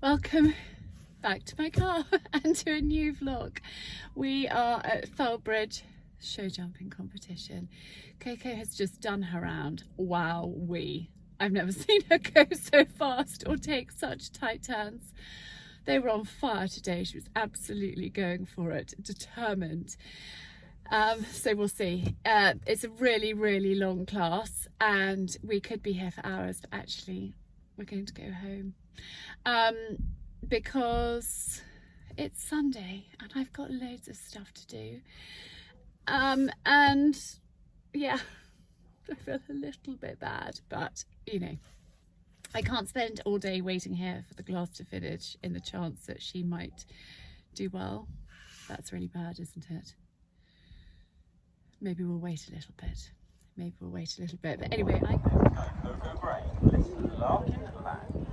Welcome back to my car and to a new vlog. We are at Fellbridge show jumping competition. Coco has just done her round. Wow, I've never seen her go so fast or take such tight turns. They were on fire today. She was absolutely going for it, determined. So we'll see. It's a really long class and we could be here for hours, but actually we're going to go home because it's Sunday and I've got loads of stuff to do. And yeah, I feel a little bit bad, but you know, I can't spend all day waiting here for the class to finish in the chance that she might do well. That's really bad, isn't it? Maybe we'll wait a little bit. But anyway, Coco Brain, listen, lark in the plan.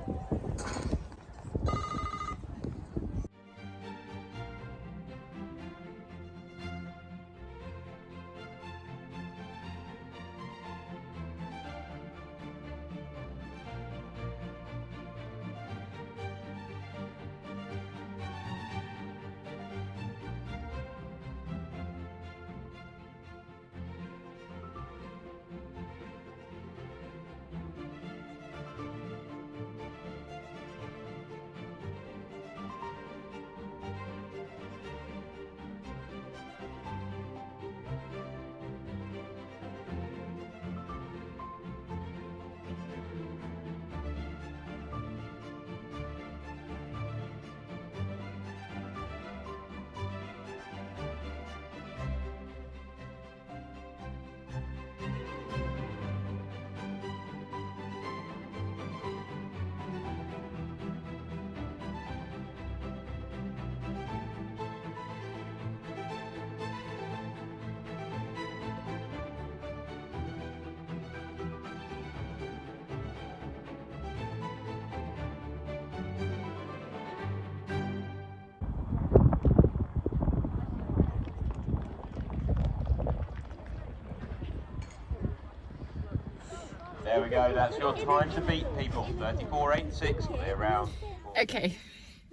There we go, that's your time to beat, people. 34.86, clear round. okay,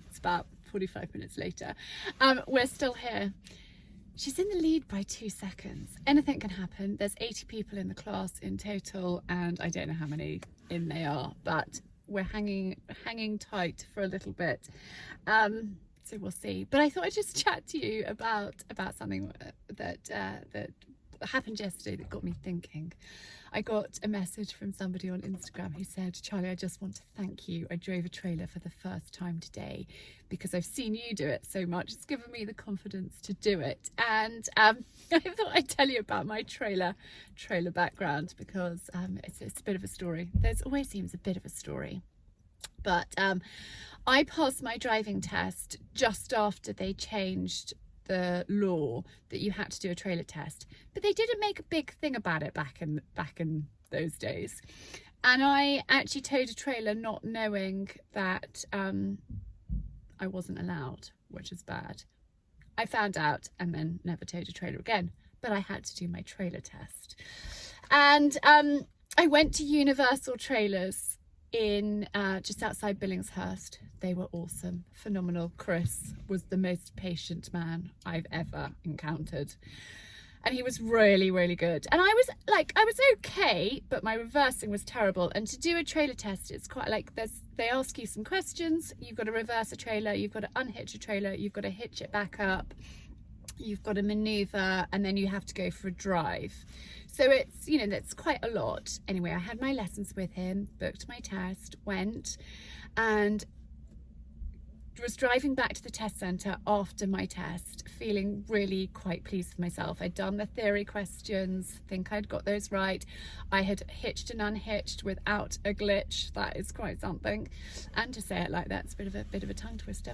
it's about 45 minutes later. We're still here. She's in the lead by 2 seconds. Anything can happen. There's 80 people in the class in total, and I don't know how many in they are, but we're hanging tight for a little bit. So we'll see. But I thought I'd just chat to you about something that happened yesterday that got me thinking. I got a message from somebody on Instagram who said, Charlie, I just want to thank you. I drove a trailer for the first time today because I've seen you do it so much. It's given me the confidence to do it. And I thought I'd tell you about my trailer background because it's a bit of a story. There's always seems a bit of a story. But I passed my driving test just after they changed the law that you had to do a trailer test, but they didn't make a big thing about it back in those days. And I actually towed a trailer not knowing that I wasn't allowed, which is bad. I found out and then never towed a trailer again, but I had to do my trailer test. And I went to Universal Trailers in just outside Billingshurst. They were awesome, phenomenal. Chris was the most patient man I've ever encountered, and he was really good. And I was okay, but my reversing was terrible. And to do a trailer test, it's quite like they ask you some questions. You've got to reverse a trailer, you've got to unhitch a trailer, you've got to hitch it back up, you've got to maneuver, and then you have to go for a drive. So it's, you know, that's quite a lot. Anyway, I had my lessons with him, booked my test, went, and was driving back to the test centre after my test, feeling really quite pleased with myself. I'd done the theory questions, think I'd got those right. I had hitched and unhitched without a glitch. That is quite something. And to say it like that's a bit of a tongue twister.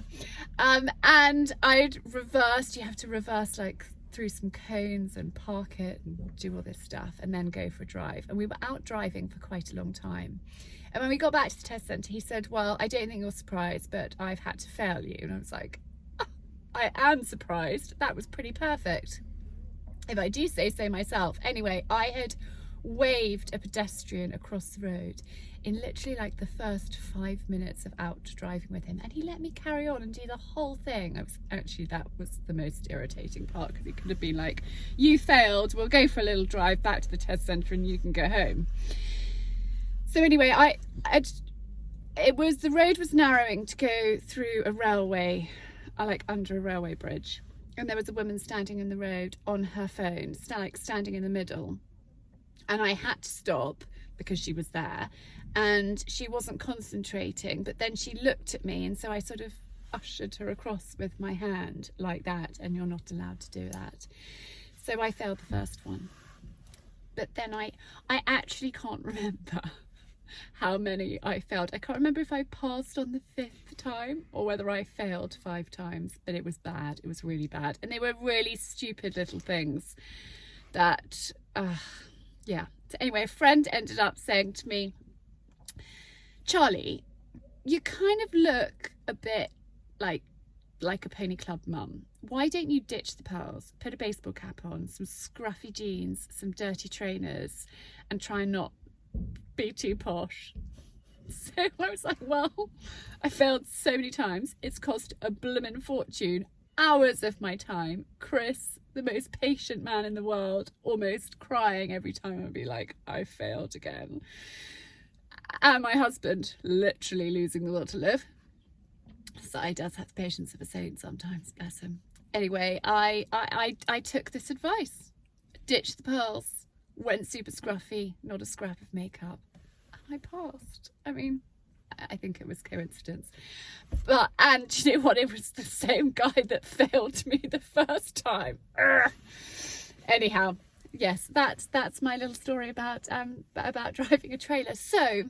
And I'd reversed. You have to reverse like through some cones and park it and do all this stuff and then go for a drive. And we were out driving for quite a long time. And when we got back to the test centre, he said, well, I don't think you're surprised, but I've had to fail you. And I was like, oh, I am surprised. That was pretty perfect, if I do say so myself. Anyway, I had waved a pedestrian across the road in literally like the first 5 minutes of out driving with him, and he let me carry on and do the whole thing. That was the most irritating part, because he could have been like, you failed, we'll go for a little drive back to the test centre and you can go home. So anyway, the road was narrowing to go through a railway, like under a railway bridge, and there was a woman standing in the road on her phone, standing in the middle, and I had to stop because she was there and she wasn't concentrating, but then she looked at me, and so I sort of ushered her across with my hand like that, and you're not allowed to do that. So I failed the first one, but then I actually can't remember how many I failed. I can't remember if I passed on the 5th time or whether I failed 5 times, but it was bad. It was really bad, and they were really stupid little things that yeah. So anyway, a friend ended up saying to me, Charlie, you kind of look a bit like a pony club mum. Why don't you ditch the pearls, put a baseball cap on, some scruffy jeans, some dirty trainers, and try and not be too posh? So I was like, well, I failed so many times. It's cost a bloomin' fortune, hours of my time. Chris, the most patient man in the world, almost crying every time I'd be like, I failed again. And my husband literally losing the will to live. So he does have the patience of a saint sometimes, bless him. Anyway, I took this advice. Ditched the pearls, went super scruffy, not a scrap of makeup, and I passed. I mean, I think it was coincidence. And you know what? It was the same guy that failed me the first time. Urgh. Anyhow, yes, that's my little story about driving a trailer. So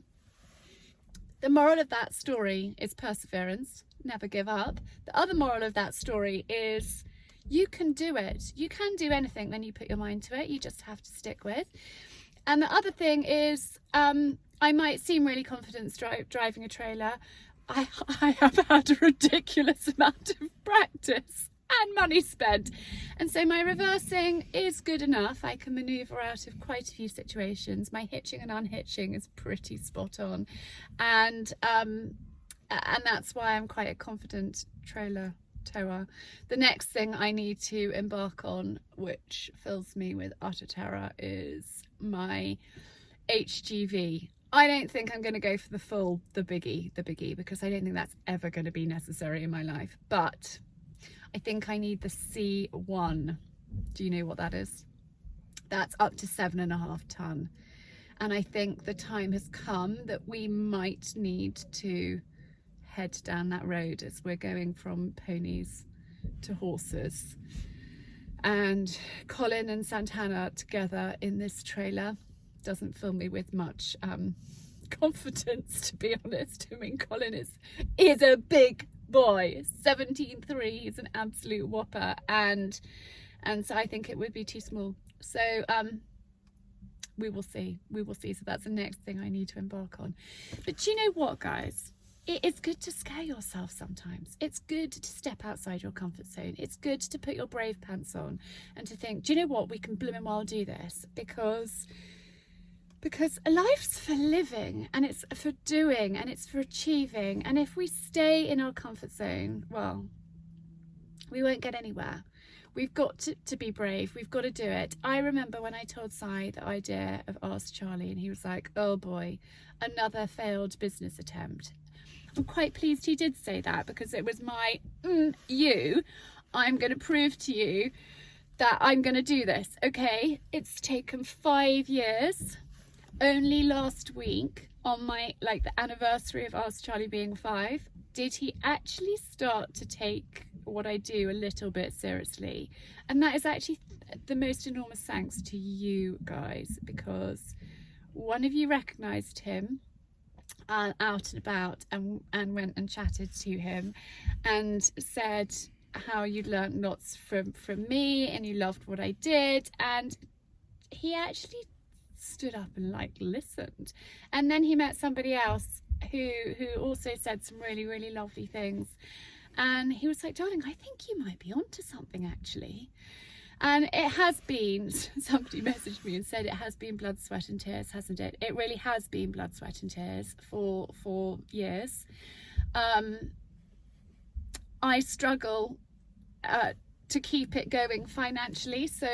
the moral of that story is perseverance, never give up. The other moral of that story is you can do it. You can do anything when you put your mind to it. You just have to stick with. And the other thing is, I might seem really confident driving a trailer. I have had a ridiculous amount of practice and money spent, and so my reversing is good enough. I can manoeuvre out of quite a few situations. My hitching and unhitching is pretty spot on, and that's why I'm quite a confident trailer tower. The next thing I need to embark on, which fills me with utter terror, is my HGV. I don't think I'm going to go for the biggie, because I don't think that's ever going to be necessary in my life. But I think I need the C1. Do you know what that is? That's up to 7.5 ton. And I think the time has come that we might need to head down that road as we're going from ponies to horses. And Colin and Santana together in this trailer doesn't fill me with much confidence, to be honest. I mean, Colin is a big boy, 17.3, he's an absolute whopper, and so I think it would be too small. So we will see. So that's the next thing I need to embark on. But you know what, guys? It's good to scare yourself sometimes. It's good to step outside your comfort zone. It's good to put your brave pants on and to think, do you know what, we can blooming well do this, because life's for living, and it's for doing, and it's for achieving. And if we stay in our comfort zone, well, we won't get anywhere. We've got to be brave. We've got to do it. I remember when I told Si the idea of Ask Charlie, and he was like, oh boy, another failed business attempt. I'm quite pleased he did say that, because it was my I'm going to prove to you that I'm going to do this. Okay, it's taken 5 years. Only last week, on the anniversary of Ask Charlie being 5, did he actually start to take what I do a little bit seriously. And that is actually the most enormous thanks to you guys, because one of you recognised him out and about and went and chatted to him and said how you'd learnt lots from me and you loved what I did, and he actually stood up and listened. And then he met somebody else who also said some really, really lovely things, and he was like, darling, I think you might be onto something actually. And it has been, somebody messaged me and said it has been blood, sweat and tears, hasn't it? It really has been blood, sweat and tears for years. I struggle to keep it going financially. So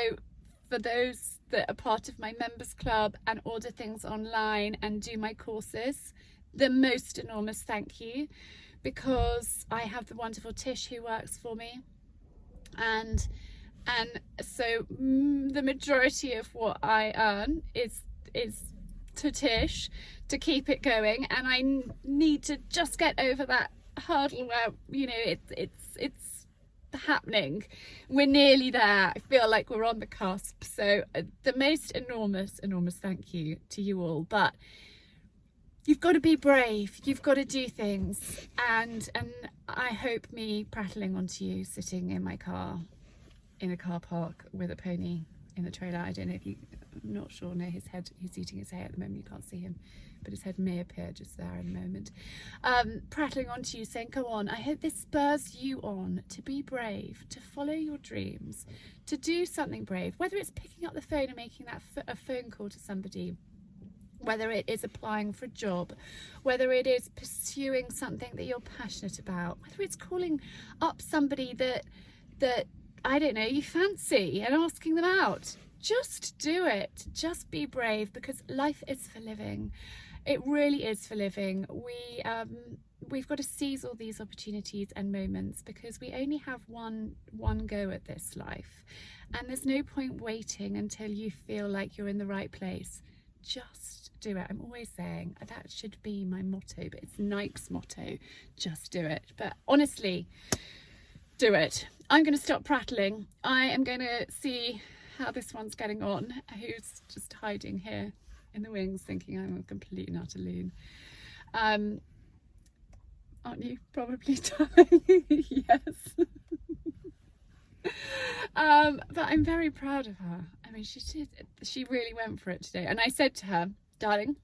for those that are part of my members club and order things online and do my courses, the most enormous thank you, because I have the wonderful Tish who works for me. And so the majority of what I earn is to Tish to keep it going, and I need to just get over that hurdle where, you know, it's happening. We're nearly there. I feel like we're on the cusp. So the most enormous thank you to you all. But you've got to be brave, you've got to do things, and I hope me prattling onto you sitting in my car in a car park with a pony in the trailer. I don't know if you, I'm not sure, no, his head, he's eating his hay at the moment, you can't see him, but his head may appear just there in a moment. Prattling onto you saying, go on, I hope this spurs you on to be brave, to follow your dreams, to do something brave, whether it's picking up the phone and making that a phone call to somebody, whether it is applying for a job, whether it is pursuing something that you're passionate about, whether it's calling up somebody that I don't know, you fancy and asking them out. Just do it. Just be brave, because life is for living. It really is for living. We've got to seize all these opportunities and moments, because we only have one go at this life, and there's no point waiting until you feel like you're in the right place. Just do it. I'm always saying that should be my motto, but it's Nike's motto, just do it. But honestly, do it. I'm going to stop prattling. I am going to see how this one's getting on, who's just hiding here in the wings thinking I'm a complete and utter loon. Aren't you? Probably, darling. Yes. But I'm very proud of her. I mean, she really went for it today. And I said to her, darling,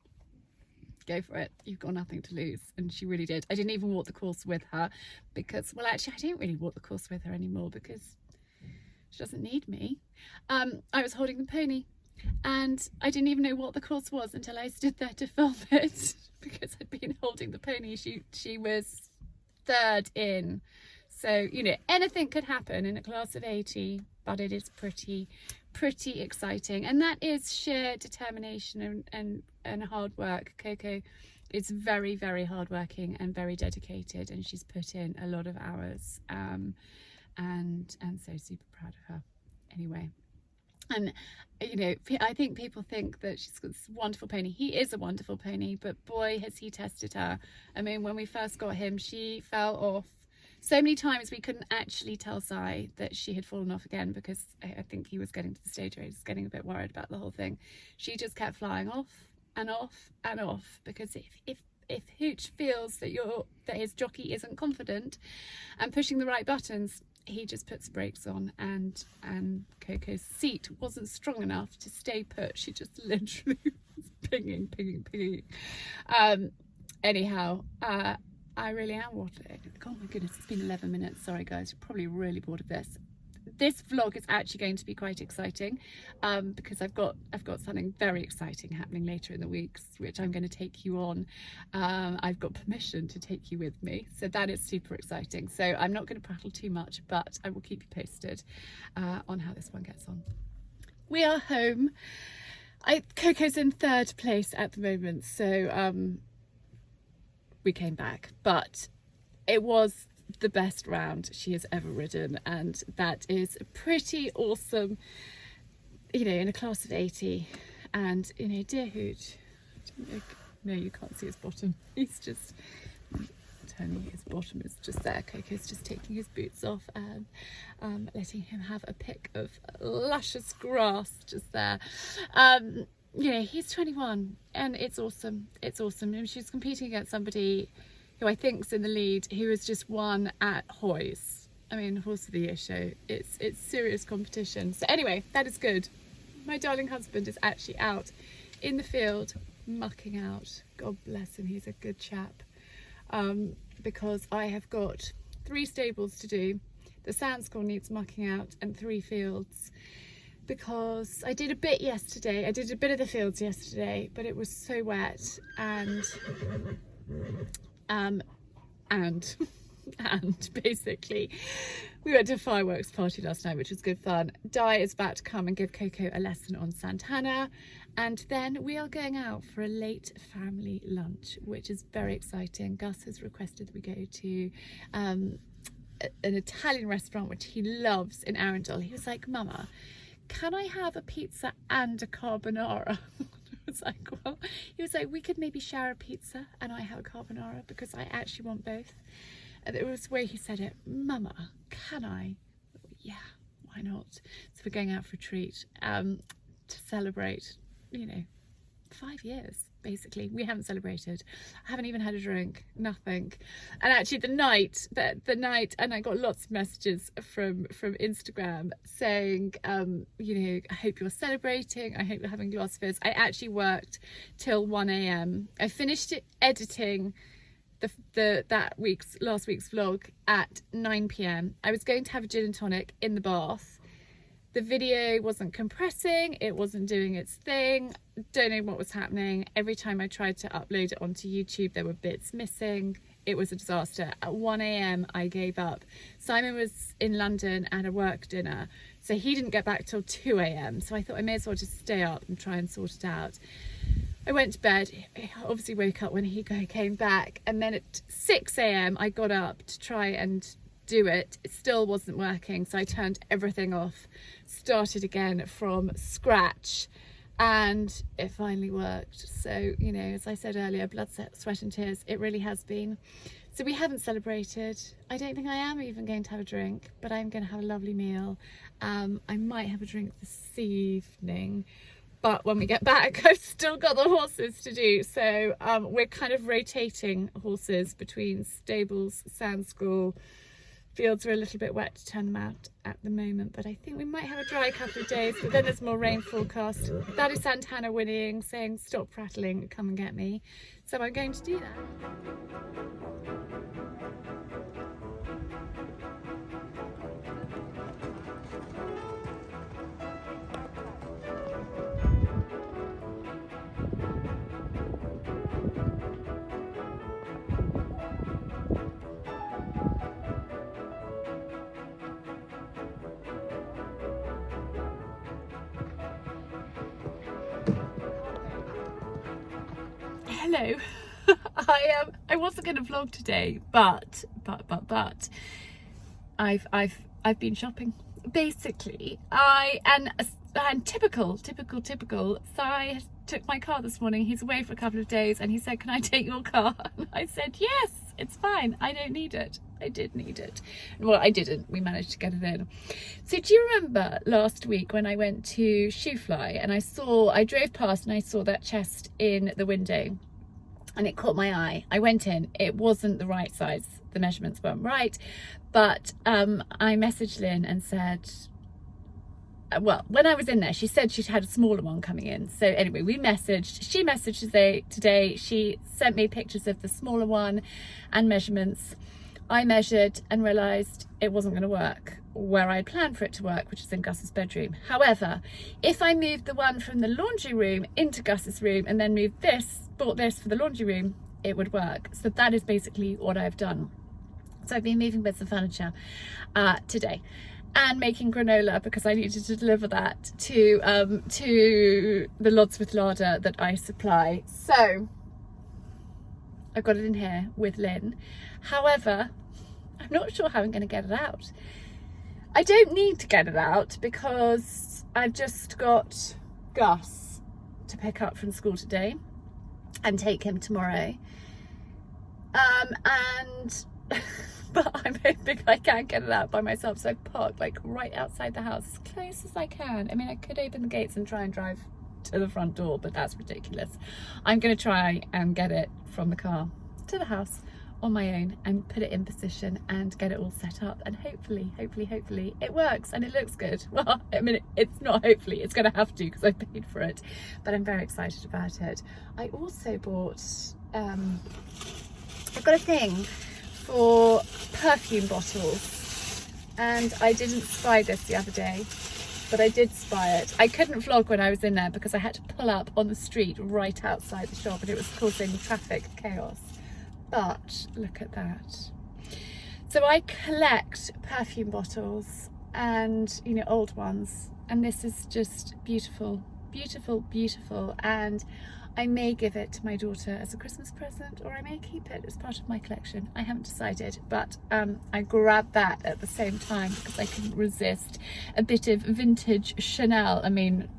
go for it, you've got nothing to lose. And she really did. I didn't even walk the course with her because, well, actually I don't really walk the course with her anymore because she doesn't need me. I was holding the pony and I didn't even know what the course was until I stood there to film it because I'd been holding the pony. She was third in. So, you know, anything could happen in a class of 80, but it is pretty exciting. And that is sheer determination and hard work. Coco is very hardworking and very dedicated, and she's put in a lot of hours. And so super proud of her. Anyway, and you know, I think people think that she's got this wonderful pony. He is a wonderful pony, but boy has he tested her. I mean, when we first got him, she fell off so many times we couldn't actually tell Si that she had fallen off again, because I think he was getting to the stage where he was getting a bit worried about the whole thing. She just kept flying off and off and off, because if Hooch feels that his jockey isn't confident and pushing the right buttons, he just puts brakes on, and Coco's seat wasn't strong enough to stay put. She just literally was pinging. Anyhow, I really am waddling. Oh my goodness, it's been 11 minutes. Sorry guys, you're probably really bored of this. This vlog is actually going to be quite exciting because I've got something very exciting happening later in the weeks, which I'm going to take you on. I've got permission to take you with me, so that is super exciting. So I'm not going to prattle too much, but I will keep you posted on how this one gets on. We are home. Coco's in third place at the moment, so we came back, but it was the best round she has ever ridden, and that is pretty awesome, you know, in a class of 80. And you know, dear Hoot, no, you can't see his bottom, he's just turning, his bottom is just there. Coco's just taking his boots off and letting him have a pick of luscious grass just there. You know, he's 21 and it's awesome. And she's competing against somebody who I think's in the lead, who has just won at Hoys. I mean, Horse of the Year show. It's serious competition. So anyway, that is good. My darling husband is actually out in the field mucking out. God bless him, he's a good chap. Because I have got 3 stables to do. the sand school needs mucking out, and 3 fields, because I did a bit yesterday. I did a bit of the fields yesterday, but it was so wet, and and basically we went to a fireworks party last night, which was good fun. Di is about to come and give Coco a lesson on Santana, and then we are going out for a late family lunch, which is very exciting. Gus has requested that we go to an Italian restaurant which he loves in Arundel. He was like, Mama, can I have a pizza and a carbonara? I was like, well, he was like, we could maybe share a pizza and I have a carbonara, because I actually want both. And it was the way he said it, Mama, can I? Yeah, why not? So we're going out for a treat to celebrate, you know, 5 years basically. We haven't celebrated. I haven't even had a drink, nothing. And actually the night, and I got lots of messages from Instagram saying, you know, I hope you're celebrating, I hope you're having glass fizz. I actually worked till 1 a.m. I finished editing last week's vlog at 9 p.m. I was going to have a gin and tonic in the bath. The video wasn't compressing, it wasn't doing its thing, don't know what was happening. Every time I tried to upload it onto YouTube, there were bits missing. It was a disaster. At 1 a.m. I gave up. Simon was in London at a work dinner, so he didn't get back till 2 a.m. So I thought I may as well just stay up and try and sort it out. I went to bed, obviously woke up when he came back, and then at 6 a.m. I got up to try and do it. It still wasn't working, so I turned everything off, started again from scratch, and it finally worked. So, you know, as I said earlier, blood, sweat and tears, it really has been. So we haven't celebrated. I don't think I am even going to have a drink, but I'm going to have a lovely meal. I might have a drink this evening, but when we get back, I've still got the horses to do. So we're kind of rotating horses between stables, sand school. Fields are a little bit wet to turn them out at the moment, but I think we might have a dry couple of days, but then there's more rain forecast. That is Santana whinnying, saying stop prattling, come and get me. So I'm going to do that. Hello. I wasn't going to vlog today, but I've been shopping. Basically, and typical. Si took my car this morning. He's away for a couple of days, and he said, "Can I take your car?" And I said, "Yes, it's fine. I don't need it." I did need it. Well, I didn't. We managed to get it in. So do you remember last week when I went to Shoefly and I drove past and I saw that chest in the window and it caught my eye? I went in. It wasn't the right size. The measurements weren't right. But I messaged Lynn and said, well, when I was in there, she said she'd had a smaller one coming in. So anyway, we messaged. She messaged today. She sent me pictures of the smaller one and measurements. I measured and realised it wasn't going to work where I had planned for it to work, which is in Gus's bedroom. However, if I moved the one from the laundry room into Gus's room and then bought this for the laundry room, it would work. So that is basically what I've done. So I've been moving bits of furniture today and making granola because I needed to deliver that to the Lods with Larder that I supply. So I've got it in here with Lynn. However, I'm not sure how I'm going to get it out. I don't need to get it out because I've just got Gus to pick up from school today and take him tomorrow. But I'm hoping I can get it out by myself. So I've parked like right outside the house as close as I can. I mean, I could open the gates and try and drive to the front door, but that's ridiculous. I'm going to try and get it from the car to the house on my own and put it in position and get it all set up, and hopefully it works and it looks good. Well, I mean, it's not hopefully, it's gonna have to because I paid for it, but I'm very excited about it. I also bought I've got a thing for perfume bottles, and I didn't spy this the other day, but I did spy it. I couldn't vlog when I was in there because I had to pull up on the street right outside the shop and it was causing traffic chaos. But look at that. So I collect perfume bottles and, you know, old ones, and this is just beautiful, beautiful, beautiful. And I may give it to my daughter as a Christmas present, or I may keep it as part of my collection. I haven't decided, but I grabbed that at the same time because I couldn't resist a bit of vintage Chanel. I mean,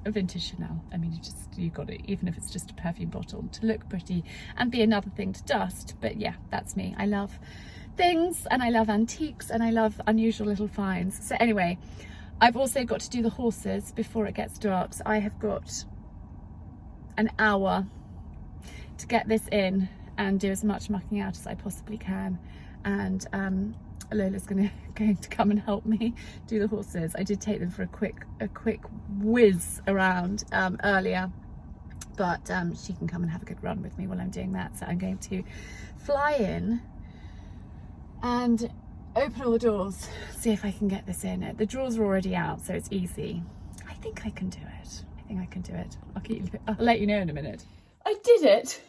a vintage Chanel. I mean, you got it, even if it's just a perfume bottle, to look pretty and be another thing to dust. But yeah, that's me. I love things, and I love antiques, and I love unusual little finds. So anyway, I've also got to do the horses before it gets dark. So I have got an hour to get this in and do as much mucking out as I possibly can. And Lola's going to come and help me do the horses. I did take them for a quick whiz around earlier, but she can come and have a good run with me while I'm doing that. So I'm going to fly in and open all the doors, see if I can get this in. The drawers are already out, so it's easy. I think I can do it. I think I can do it. I'll let you know in a minute. I did it,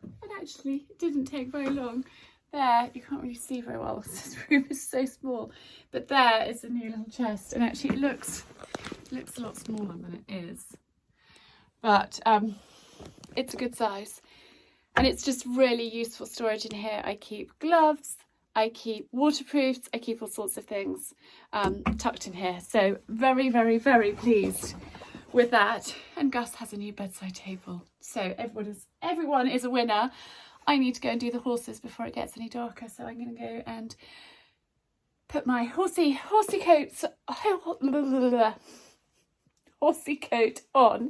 and actually it didn't take very long. There, you can't really see very well, this room is so small, but there is a new little chest, and actually it looks a lot smaller than it is, but it's a good size, and it's just really useful storage in here. I keep gloves, I keep waterproofs, I keep all sorts of things tucked in here. So very, very, very pleased with that. And Gus has a new bedside table. So everyone is a winner. I need to go and do the horses before it gets any darker. So I'm going to go and put my horsey coat on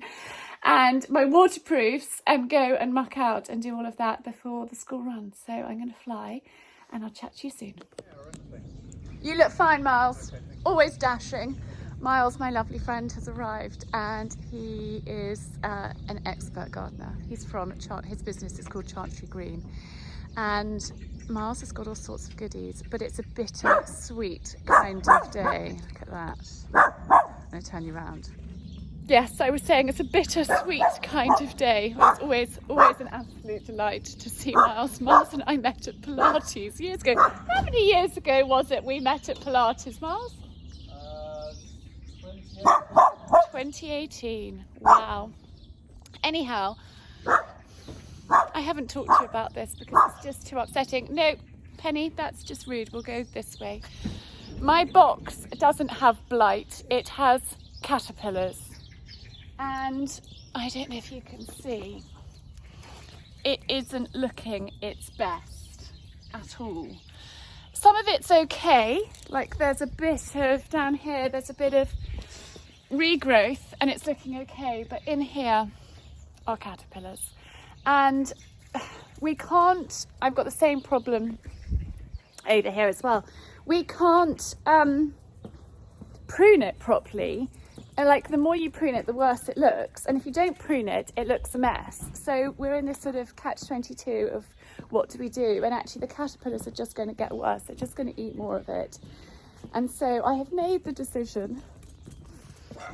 and my waterproofs and go and muck out and do all of that before the school run. So I'm going to fly. And I'll chat to you soon. You look fine, Miles. Always dashing. Miles, my lovely friend, has arrived, and he is an expert gardener. He's from his business is called Chantry Green, and Miles has got all sorts of goodies, but it's a bitter sweet kind of day. Look at that. I'm going to turn you around. Yes, I was saying it's a bittersweet kind of day. It's always an absolute delight to see Miles. Miles and I met at Pilates years ago. How many years ago was it we met at Pilates, Miles? 2018. Wow. Anyhow, I haven't talked to you about this because it's just too upsetting. No, Penny, that's just rude. We'll go this way. My box doesn't have blight. It has caterpillars. And I don't know if you can see, it isn't looking its best at all. Some of it's okay, like there's a bit of, down here, there's a bit of regrowth and it's looking okay, but in here are caterpillars. And we can't, I've got the same problem over here as well. We can't prune it properly. And like the more you prune it, the worse it looks. And if you don't prune it, it looks a mess. So we're in this sort of catch-22 of what do we do? And actually the caterpillars are just going to get worse. They're just going to eat more of it. And so I have made the decision,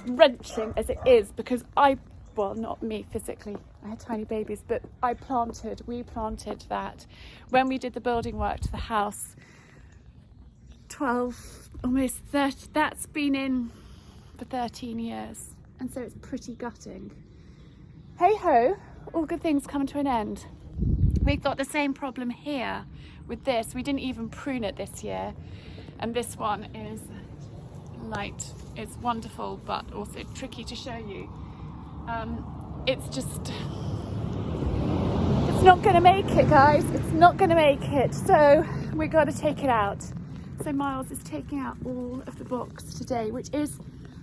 wrenching as it is, because well, not me physically, I had tiny babies, but we planted that when we did the building work to the house 12, almost 30, that's been in for 13 years, and so it's pretty gutting. Hey ho, all good things come to an end. We've got the same problem here with this. We didn't even prune it this year, and this one is light. It's wonderful, but also tricky to show you. It's not going to make it, guys. It's not going to make it, so we've got to take it out. So Miles is taking out all of the box today, which is,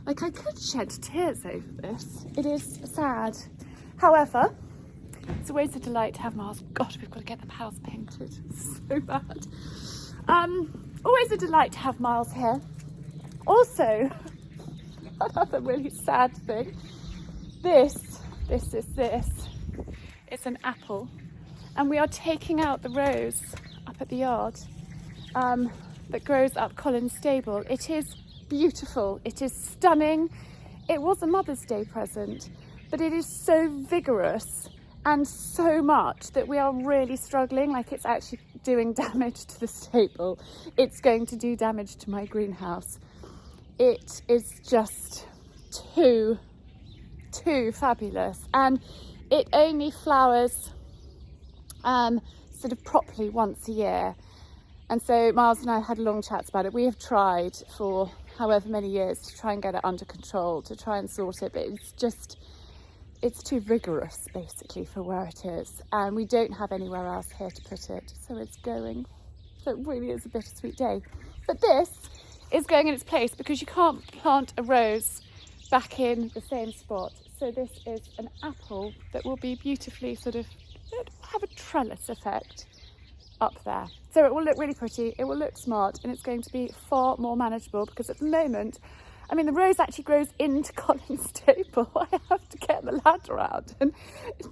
like, I could shed tears over this. It is sad. However, it's always a delight to have Miles. God, we've got to get the house painted. It's so bad. Always a delight to have Miles here. Also, another really sad thing. This. It's an apple. And we are taking out the rose up at the yard. that grows up Collins Stable. It is beautiful, it is stunning. It was a Mother's Day present, but it is so vigorous and so much that we are really struggling. Like, it's actually doing damage to the stable. It's going to do damage to my greenhouse. It is just too fabulous, and it only flowers sort of properly once a year. And so Miles and I had long chats about it. We have tried for however many years to try and get it under control, to try and sort it, but it's too vigorous basically for where it is, and we don't have anywhere else here to put it, so it's going. So it really is a bittersweet day. But this is going in its place because you can't plant a rose back in the same spot. So this is an apple that will be beautifully sort of have a trellis effect up there. So it will look really pretty, it will look smart, and it's going to be far more manageable because at the moment, I mean, the rose actually grows into Collins Stable. I have to get the ladder out and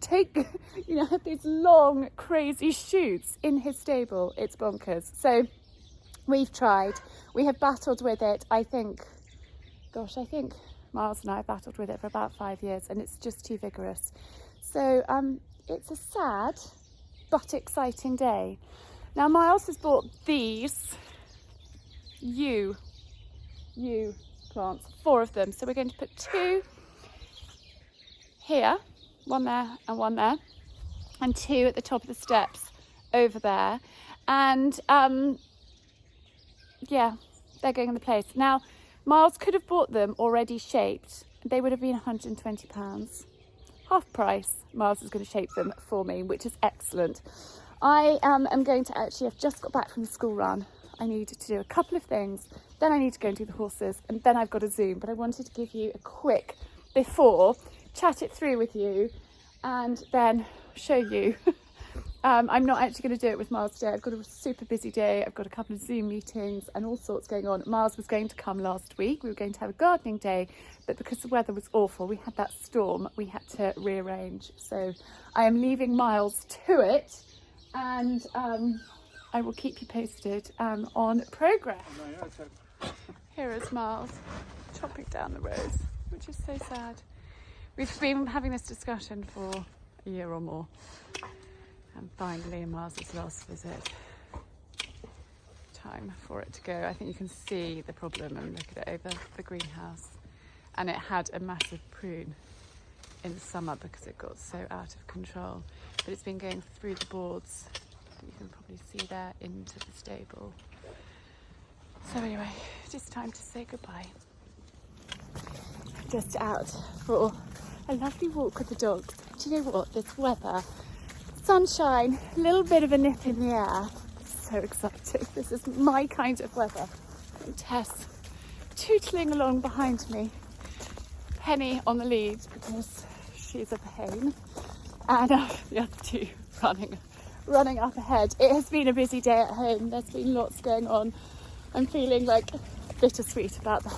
take, have these long, crazy shoots in his stable. It's bonkers. So we've tried, we have battled with it. I think Miles and I have battled with it for about 5 years, and it's just too vigorous. So it's a sad but exciting day. Now Miles has bought these yew plants, 4 of them. So we're going to put 2 here, 1 there and 1 there, and 2 at the top of the steps over there. And yeah, they're going in the place. Now Miles could have bought them already shaped. They would have been £120. Half price. Miles is going to shape them for me, which is excellent. I am going to actually, I've just got back from the school run. I need to do a couple of things. Then I need to go and do the horses, and then I've got a Zoom. But I wanted to give you a quick before, chat it through with you, and then show you. I'm not actually going to do it with Miles today. I've got a super busy day. I've got a couple of Zoom meetings and all sorts going on. Miles was going to come last week. We were going to have a gardening day, but because the weather was awful, we had that storm, we had to rearrange. So I am leaving Miles to it, and I will keep you posted on progress. Here is Miles chopping down the rose, which is so sad. We've been having this discussion for a year or more. And finally, Miles's last visit. Time for it to go. I think you can see the problem and look at it over the greenhouse. And it had a massive prune in the summer because it got so out of control. But it's been going through the boards, you can probably see there, into the stable. So anyway, it's time to say goodbye. Just out for a lovely walk with the dogs. Do you know what? This weather, sunshine, a little bit of a nip in the air. So exciting. This is my kind of weather. And Tess tootling along behind me. Penny on the lead because she's a pain. And the other 2 running up ahead. It has been a busy day at home. There's been lots going on. I'm feeling like bittersweet about the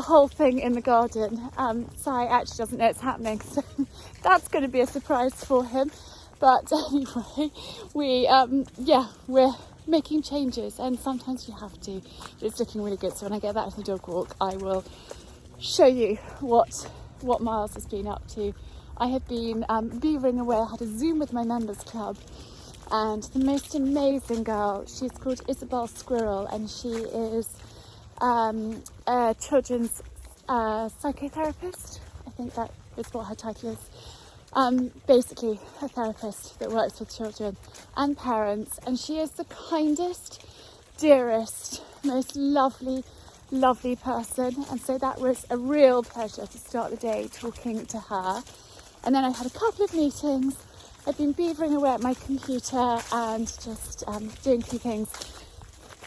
whole thing in the garden. Si actually doesn't know it's happening, so that's going to be a surprise for him. But anyway, we're making changes, and sometimes you have to. But it's looking really good. So when I get back from the dog walk, I will show you what Miles has been up to. I have been beavering away. I had a Zoom with my members club, and the most amazing girl, she's called Isabel Squirrel, and she is a children's psychotherapist. I think that is what her title is. Basically a therapist that works with children and parents, and she is the kindest, dearest, most lovely person, and so that was a real pleasure to start the day talking to her. And then I had a couple of meetings. I've been beavering away at my computer and just doing a few things.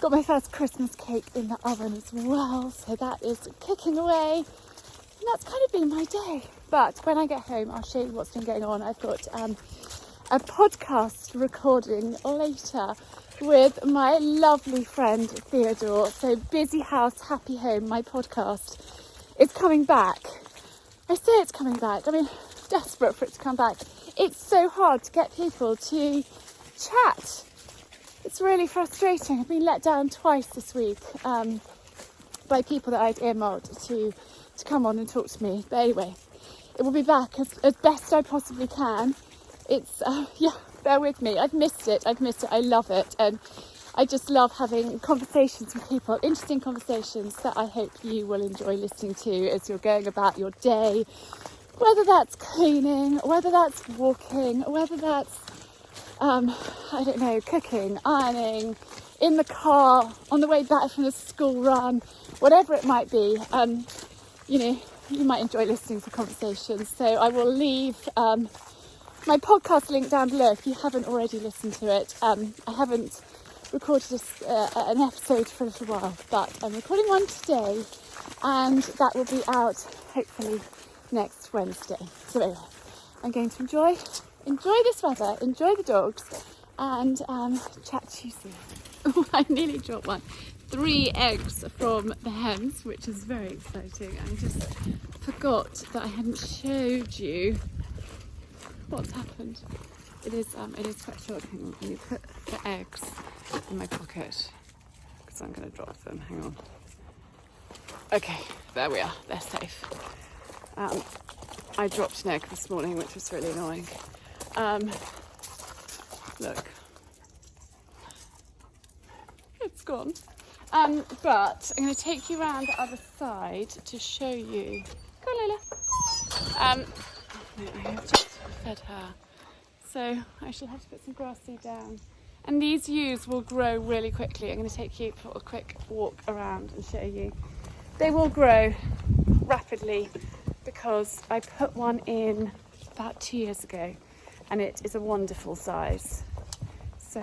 Got my first Christmas cake in the oven as well, so that is kicking away, and that's kind of been my day. But when I get home, I'll show you what's been going on. I've got a podcast recording later with my lovely friend Theodore. So Busy House, Happy Home, my podcast, is coming back. I say it's coming back. I mean, desperate for it to come back. It's so hard to get people to chat it's really frustrating. I've been let down twice this week by people that I'd earmarked to come on and talk to me. But anyway, it will be back as best I possibly can. It's, bear with me. I've missed it. I love it. And I just love having conversations with people, interesting conversations that I hope you will enjoy listening to as you're going about your day, whether that's cleaning, whether that's walking, whether that's, cooking, ironing, in the car, on the way back from the school run, whatever it might be. You might enjoy listening to conversations. So I will leave my podcast link down below if you haven't already listened to it. I haven't recorded an episode for a little while, but I'm recording one today, and that will be out hopefully next Wednesday. So anyway, I'm going to enjoy this weather, enjoy the dogs, and chat to you soon. I nearly dropped one. 3 eggs from the hens, which is very exciting. I just forgot that I hadn't showed you what's happened. It is quite short. Hang on, let me put the eggs in my pocket because I'm going to drop them. Hang on. Okay, there we are. They're safe. I dropped an egg this morning, which was really annoying. Look, it's gone. But I'm going to take you around the other side to show you. Go on, Lola. I have just fed her, so I shall have to put some grass seed down. And these ewes will grow really quickly. I'm going to take you for a quick walk around and show you. They will grow rapidly because I put one in about 2 years ago, and it is a wonderful size. So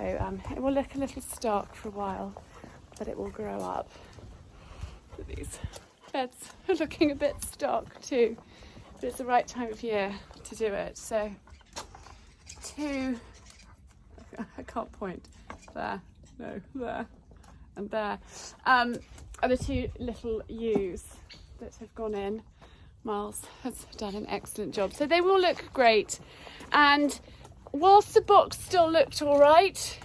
it will look a little stark for a while, but it will grow up. These beds are looking a bit stark too, but it's the right time of year to do it. So I can't point, there, no, there, and there, are the 2 little ewes that have gone in. Miles has done an excellent job. So they will look great. And whilst the box still looked all right,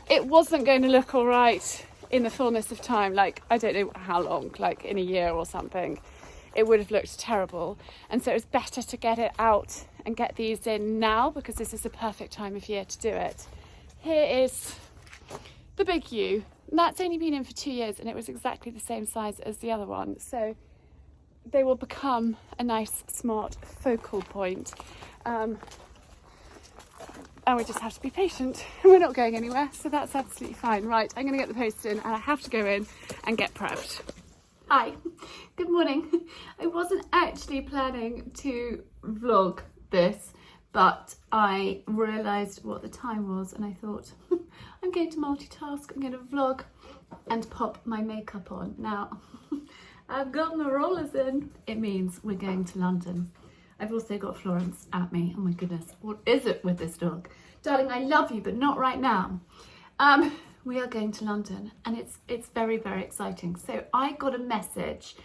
it wasn't going to look all right in the fullness of time. Like, I don't know how long, like in a year or something, it would have looked terrible. And so it was better to get it out and get these in now, because this is the perfect time of year to do it. Here is the big ewe. And that's only been in for 2 years, and it was exactly the same size as the other one. So they will become a nice, smart focal point. And we just have to be patient. We're not going anywhere, so that's absolutely fine. Right, I'm going to get the post in, and I have to go in and get prepped. Hi, good morning. I wasn't actually planning to vlog this, but I realised what the time was, and I thought, I'm going to multitask. I'm going to vlog and pop my makeup on. Now, I've got my rollers in. It means we're going to London. I've also got Florence at me. Oh my goodness, what is it with this dog? Darling, I love you, but not right now. We are going to London, and it's very, very exciting. So I got a message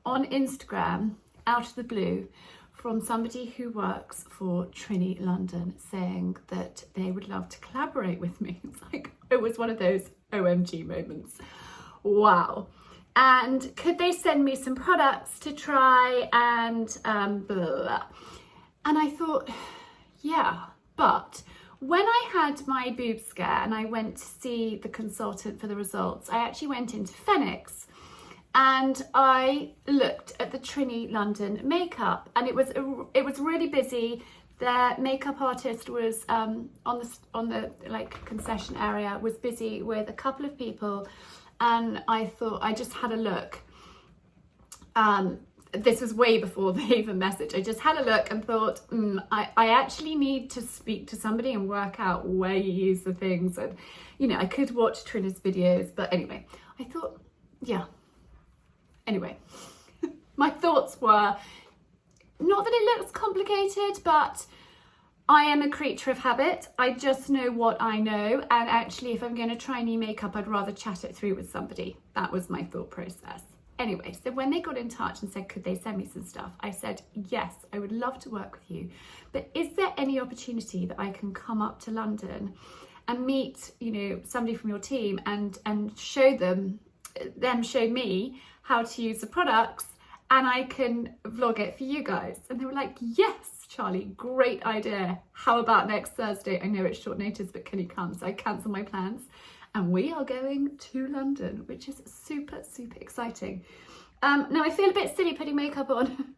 on Instagram out of the blue from somebody who works for Trini London saying that they would love to collaborate with me. It's like, it was one of those OMG moments. Wow. And could they send me some products to try and blah. And I thought, yeah, but when I had my boob scare and I went to see the consultant for the results, I actually went into Phoenix and I looked at the Trini London makeup, and it was really busy. Their makeup artist was on the like concession area, was busy with a couple of people. And I thought, I just had a look. This was way before they even messaged. I just had a look and thought, I actually need to speak to somebody and work out where you use the things. And, you know, I could watch Trina's videos, but anyway, I thought, yeah. Anyway, my thoughts were, not that it looks complicated, but I am a creature of habit. I just know what I know, and actually if I'm going to try new makeup, I'd rather chat it through with somebody. That was my thought process. Anyway, so when they got in touch and said, could they send me some stuff? I said, yes, I would love to work with you, but is there any opportunity that I can come up to London and meet, you know, somebody from your team and show them show me how to use the products, and I can vlog it for you guys. And they were like, yes, Charlie, great idea. How about next Thursday? I know it's short notice, but can you come? So I cancelled my plans and we are going to London, which is super, super exciting. Now I feel a bit silly putting makeup on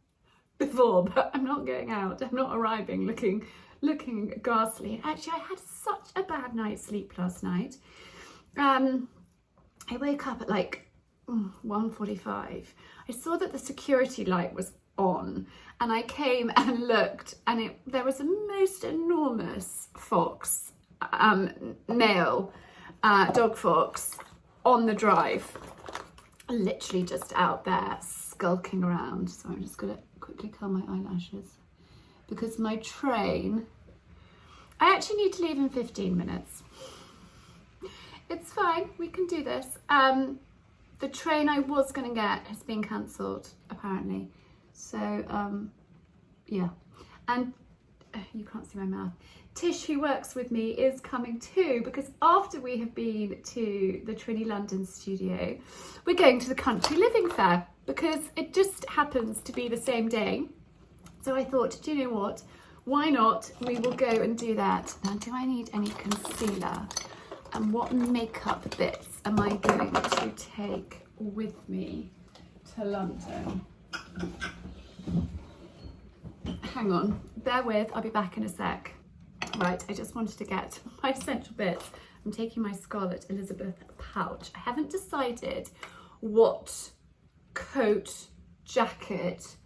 before, but I'm not going out. I'm not arriving looking ghastly. Actually, I had such a bad night's sleep last night. I woke up at like 1:45. I saw that the security light was on and I came and looked, and there was a most enormous fox, male dog fox on the drive, literally just out there skulking around. So I'm just gonna quickly curl my eyelashes because my train, I actually need to leave in 15 minutes. It's fine, we can do this. The train I was gonna get has been cancelled apparently. So yeah, and you can't see my mouth. Tish, who works with me, is coming too, because after we have been to the Trinny London studio, we're going to the Country Living Fair, because it just happens to be the same day. So I thought, do you know what? Why not? We will go and do that. Now, do I need any concealer? And what makeup bits am I going to take with me to London? Hang on, bear with, I'll be back in a sec. Right, I just wanted to get my essential bits. I'm taking my Scarlett Elizabeth pouch. I haven't decided what coat, jacket,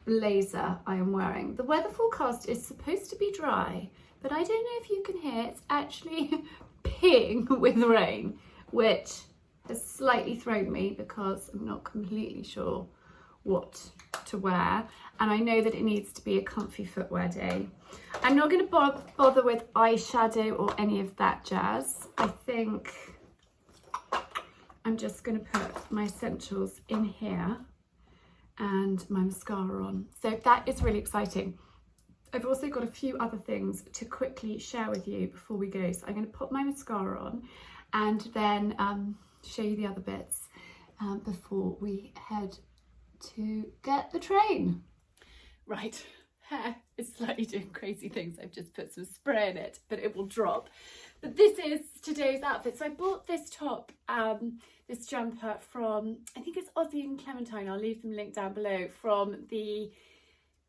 blazer I am wearing. The weather forecast is supposed to be dry, but I don't know if you can hear, it's actually peeing with rain, which has slightly thrown me because I'm not completely sure what to wear, and I know that it needs to be a comfy footwear day. I'm not going to bother with eyeshadow or any of that jazz. I think I'm just going to put my essentials in here and my mascara on. So that is really exciting. I've also got a few other things to quickly share with you before we go. So I'm going to put my mascara on and then show you the other bits before we head to get the train. Right, hair is slightly doing crazy things. I've just put some spray in it, but it will drop. But this is today's outfit. So I bought this top, this jumper from, I think it's Aussie and Clementine. I'll leave them linked down below, from the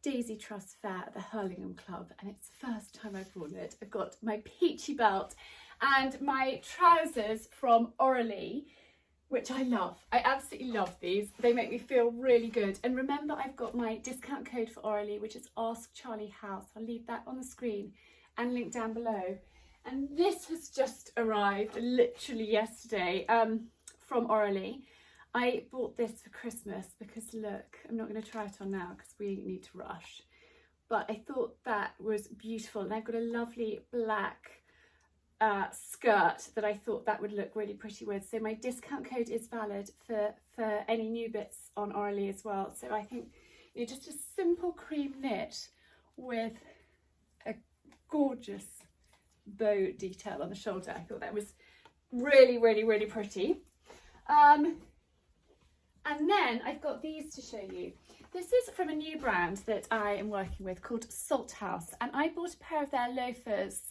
Daisy Trust Fair at the Hurlingham Club, and it's the first time I've worn it. I've got my peachy belt and my trousers from Oralee, which I love. I absolutely love these. They make me feel really good. And remember, I've got my discount code for Oralee, which is Ask Charlie House. I'll leave that on the screen and link down below. And this has just arrived literally yesterday from Oralee. I bought this for Christmas because look, I'm not going to try it on now because we need to rush. But I thought that was beautiful. And I've got a lovely black skirt that I thought that would look really pretty with. So my discount code is valid for any new bits on Oralee as well. So I think, you know, just a simple cream knit with a gorgeous bow detail on the shoulder. I thought that was really, really, really pretty. And then I've got these to show you. This is from a new brand that I am working with called Salthouse, and I bought a pair of their loafers,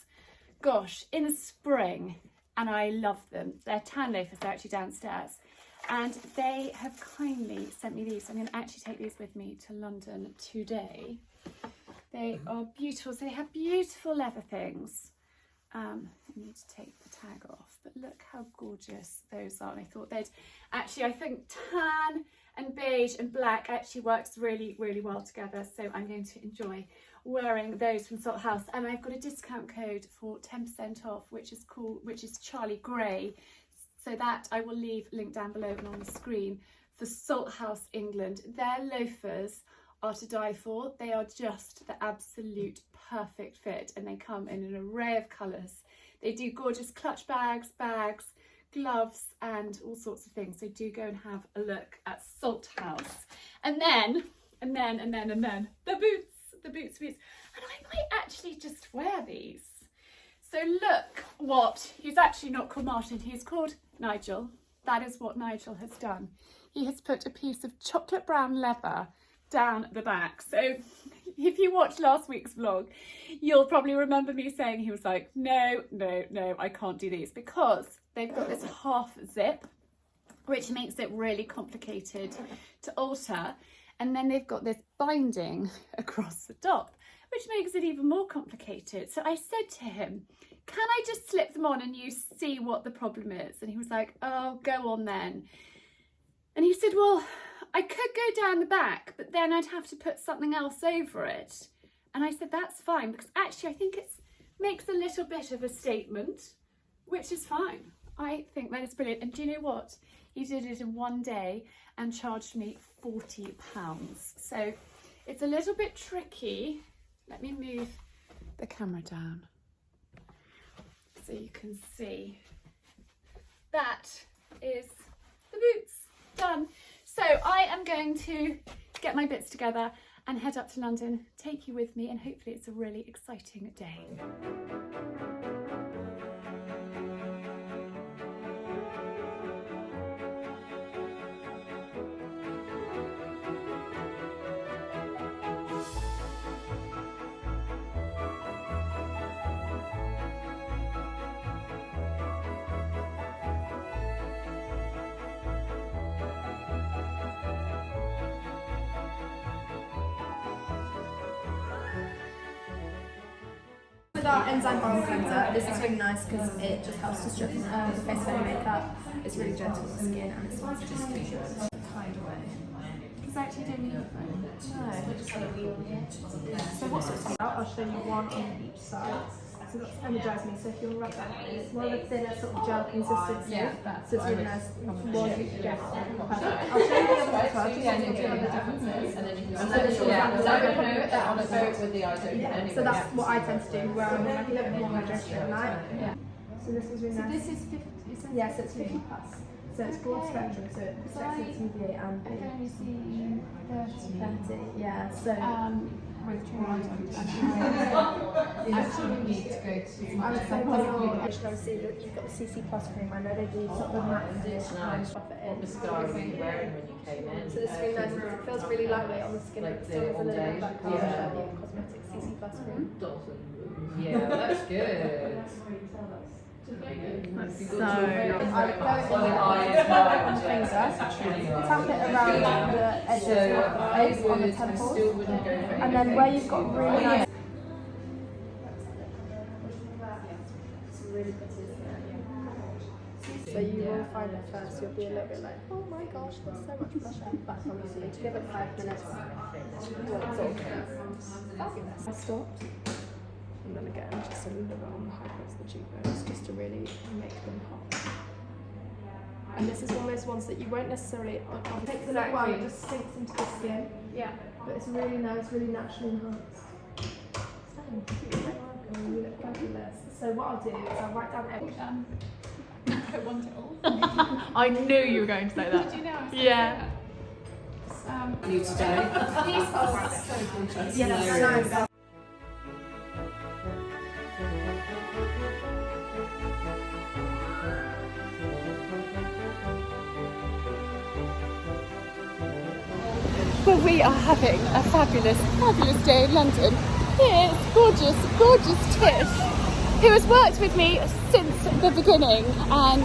gosh, in the spring, and I love them. They're tan loafers, they're actually downstairs, and they have kindly sent me these. I'm going to actually take these with me to London today. They are beautiful, so they have beautiful leather things. I need to take the tag off, but look how gorgeous those are. And I thought they'd actually, I think tan and beige and black actually works really, really well together. So I'm going to enjoy wearing those from Salthouse. And I've got a discount code for 10% off, which is cool, which is Charlie Grey. So that I will leave linked down below and on the screen for Salthouse England. Their loafers are to die for. They are just the absolute perfect fit, and they come in an array of colours. They do gorgeous clutch bags, gloves, and all sorts of things. So do go and have a look at Salthouse. And then the boots. And I might actually just wear these. So look what, he's actually not called Martin, he's called Nigel. That is what Nigel has done. He has put a piece of chocolate brown leather down the back. So if you watched last week's vlog, you'll probably remember me saying he was like, no, I can't do these, because they've got this half zip, which makes it really complicated to alter. And then they've got this binding across the top, which makes it even more complicated. So I said to him, can I just slip them on and you see what the problem is? And he was like, oh, go on then. And he said, well, I could go down the back, but then I'd have to put something else over it. And I said, that's fine, because actually I think it makes a little bit of a statement, which is fine. I think that is brilliant. And do you know what? He did it in one day and charged me £40. So it's a little bit tricky. Let me move the camera down so you can see. That is the boots done. So I am going to get my bits together and head up to London, take you with me, and hopefully it's a really exciting day. With our enzyme balm cleanser, this is really nice because it just helps to strip the face of any makeup. It's really gentle on the skin and it's just hide away. Because I actually don't need a phone. No. So what sort of stuff? I'll show you one on each side. So that's energize me. So if you'll rub that in, it's more of a thinner sort of gel consistency. So it's really nice. More yeah. Perfect. I'll show you the other one as well. Just so you can see what the difference is. And then you can So this is with the eyes open anyway. So that's what I tend to do where I'm like a little bit more hydration at night. Yeah. So this is really nice. This is 50, Yes, it's 50 plus. So it's broad spectrum, so it protects UVA and B. I've only seen 30. 30, yeah. So with Toronto. You actually need to go to. I would say obviously that you've got the CC plus cream. I know they do sort of matte finish and stuff it in. Mascara were you wearing when you came in? So this is really nice because it feels really lightweight on the skin. Like It still has a little bit of that colour yeah. of the cosmetic CC plus cream. Yeah, that's good. So So I would go in there on the finger, tap it around the edges of the face on the temples, and then where you've got really nice. So you will find at first you'll be a little bit like, oh my gosh, there's so much pressure. But obviously, to give it 5 minutes, well, it's all fabulous. I stopped. And then again, just a little bit on the high points of the cheekbones, just to really make them pop. And this is one of those ones that you won't necessarily. It takes a little while, it just sinks into the skin. Yeah. But it's really nice, really naturally enhanced. You're very welcome. You look fabulous. So what I'll do is I'll write down everything. I want it all. I knew you were going to say that. Did you know? Yeah. You today? These are so gorgeous. Yeah, that's nice. Well, we are having a fabulous day in London. Here's gorgeous Tish, who has worked with me since the beginning. And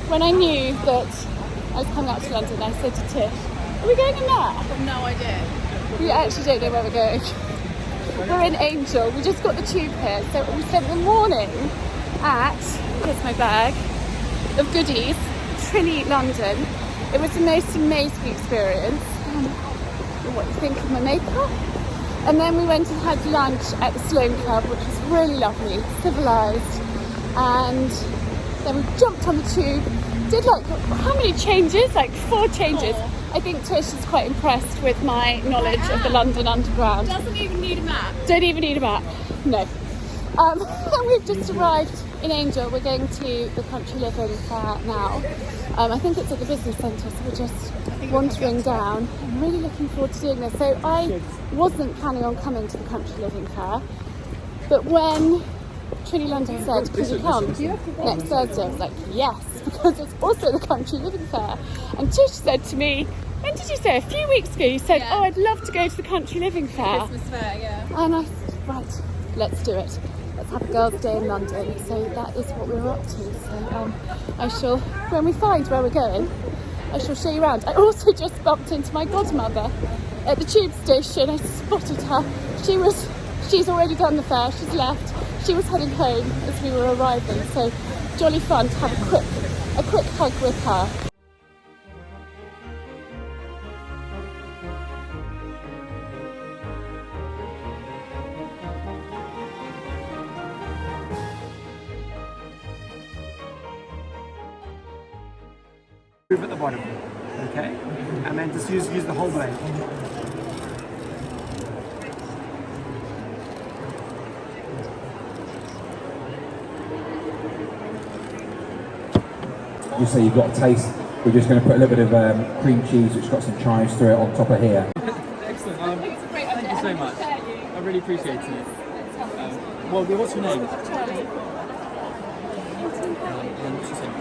when I knew that I was coming up to London, I said to Tish, are we going in there? I've got no idea. We actually don't know where we're going. We're in Angel. We just got the tube here. So we spent the morning at, here's my bag of goodies, Trinny London. It was the most amazing experience. What you think of my makeup? And then we went and had lunch at the Sloane Club, which was really lovely, civilised. And then we jumped on the tube, did like, how many changes? Like 4 changes. 4. I think Tish is quite impressed with my knowledge of the London Underground. Doesn't even need a map. Don't even need a map, no. And we've just arrived in Angel. We're going to the Country Living Fair now. I think it's at the business centre, so we're just wandering down. I'm really looking forward to doing this. So I wasn't planning on coming to the Country Living Fair, but when Trini London said, could you come next Thursday? I was like, yes, because it's also the Country Living Fair. And Tish said to me, when did you say? A few weeks ago, you said, Yeah. oh, I'd love to go to the Country Living Fair. Christmas fair, yeah. And I said, right, let's do it. Let's have a girls' day in London. So that is what we're up to. So I shall, when we find where we're going, I shall show you around. I also just bumped into my godmother at the tube station. I spotted her. She's already done the fair. She's left. She was heading home as we were arriving. So jolly fun to have a quick hug with her. At the bottom, okay? And then just use the whole blade. Just so you've got a taste, we're just going to put a little bit of cream cheese which got some chives through it on top of here. Excellent. Thank you so much. I really appreciate it. Well, what's your name? Charlie. And what's your name?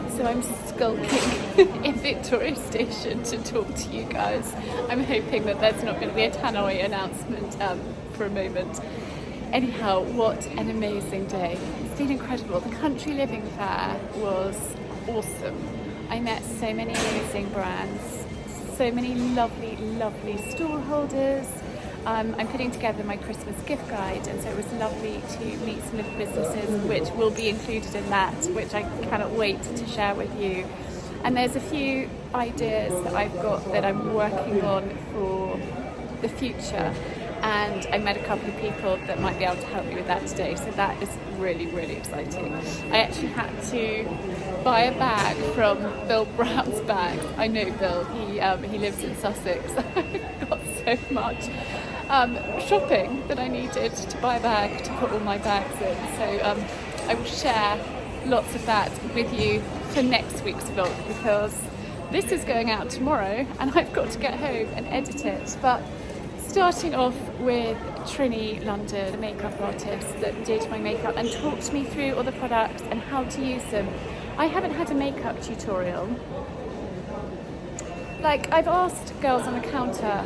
So I'm skulking in Victoria Station to talk to you guys. I'm hoping that there's not going to be a tannoy announcement for a moment. Anyhow, what an amazing day. It's been incredible. The Country Living Fair was awesome. I met so many amazing brands, so many lovely, lovely stall holders. I'm putting together my Christmas gift guide, and so it was lovely to meet some little businesses which will be included in that, which I cannot wait to share with you. And there's a few ideas that I've got that I'm working on for the future, and I met a couple of people that might be able to help me with that today, so that is really, really exciting. I actually had to buy a bag from Bill Brown's Bags. I know Bill, he lives in Sussex. I got so much shopping that I needed to buy a bag to put all my bags in, so I will share lots of that with you for next week's vlog, because this is going out tomorrow and I've got to get home and edit it. But starting off with Trini London, the makeup artist that did my makeup and talked me through all the products and how to use them. I haven't had a makeup tutorial. Like, I've asked girls on the counter,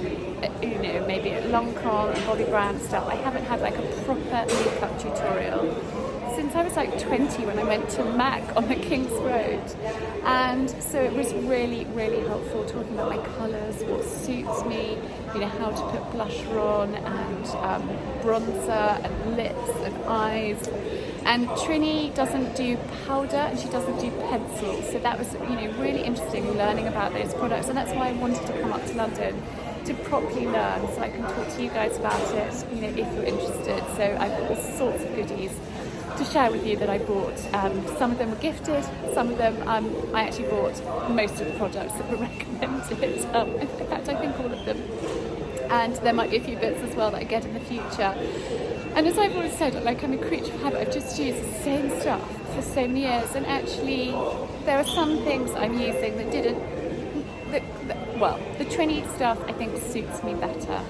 you know, maybe at Lancome and Bobbi Brown stuff. I haven't had like a proper makeup tutorial since I was like 20 when I went to MAC on the King's Road. And so it was really, really helpful talking about my colours, what suits me, you know, how to put blusher on and bronzer and lips and eyes. And Trini doesn't do powder and she doesn't do pencils, so that was, you know, really interesting learning about those products, and that's why I wanted to come up to London to properly learn, so I can talk to you guys about it, you know, if you're interested. So I've got all sorts of goodies to share with you that I bought. Some of them were gifted, some of them I actually bought most of the products that were recommended. In fact, I think all of them. And there might be a few bits as well that I get in the future. And as I've always said, like, I'm a creature of habit. I've just used the same stuff for so many years, and actually there are some things I'm using that didn't, well, the Trini stuff I think suits me better.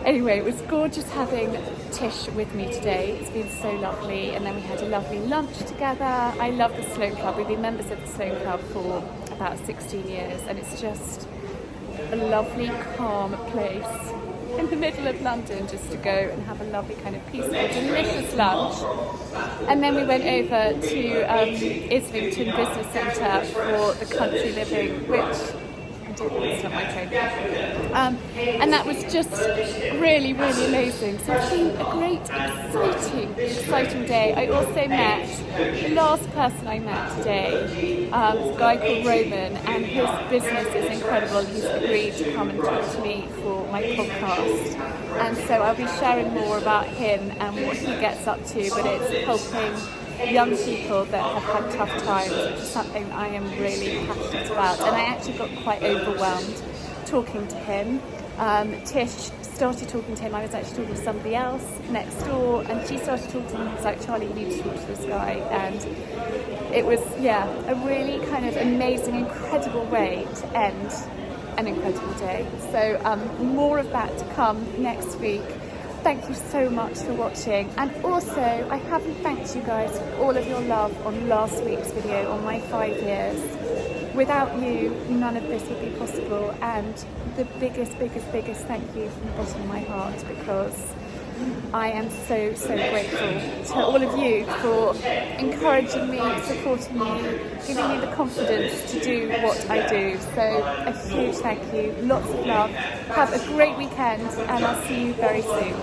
Anyway, it was gorgeous having Tish with me today. It's been so lovely, and then we had a lovely lunch together. I love the Sloane Club. We've been members of the Sloane Club for about 16 years, and it's just a lovely, calm place. in the middle of London just to go and have a lovely kind of peaceful, delicious lunch. And then we went over to Islington Business Centre for the country living, which I do always love my train. And that was just really, really amazing. So it's been a great, exciting day. I also met, the last person I met today, a guy called Roman, and his business is incredible. He's agreed to come and talk to me for my podcast. And so I'll be sharing more about him and what he gets up to, but it's helping young people that have had tough times, which is something I am really passionate about. And I actually got quite overwhelmed talking to him. Tish started talking to him. I was actually talking to somebody else next door, and she started talking to him. He was like, Charlie, you need to talk to this guy. And it was, a really kind of amazing, incredible way to end an incredible day. So more of that to come next week. Thank you so much for watching, and also I haven't thanked you guys for all of your love on last week's video on my 5 years. Without you, none of this would be possible, and the biggest thank you from the bottom of my heart, because I am so grateful to all of you for encouraging me, supporting me, giving me the confidence to do what I do. So a huge thank you, lots of love, have a great weekend, and I'll see you very soon.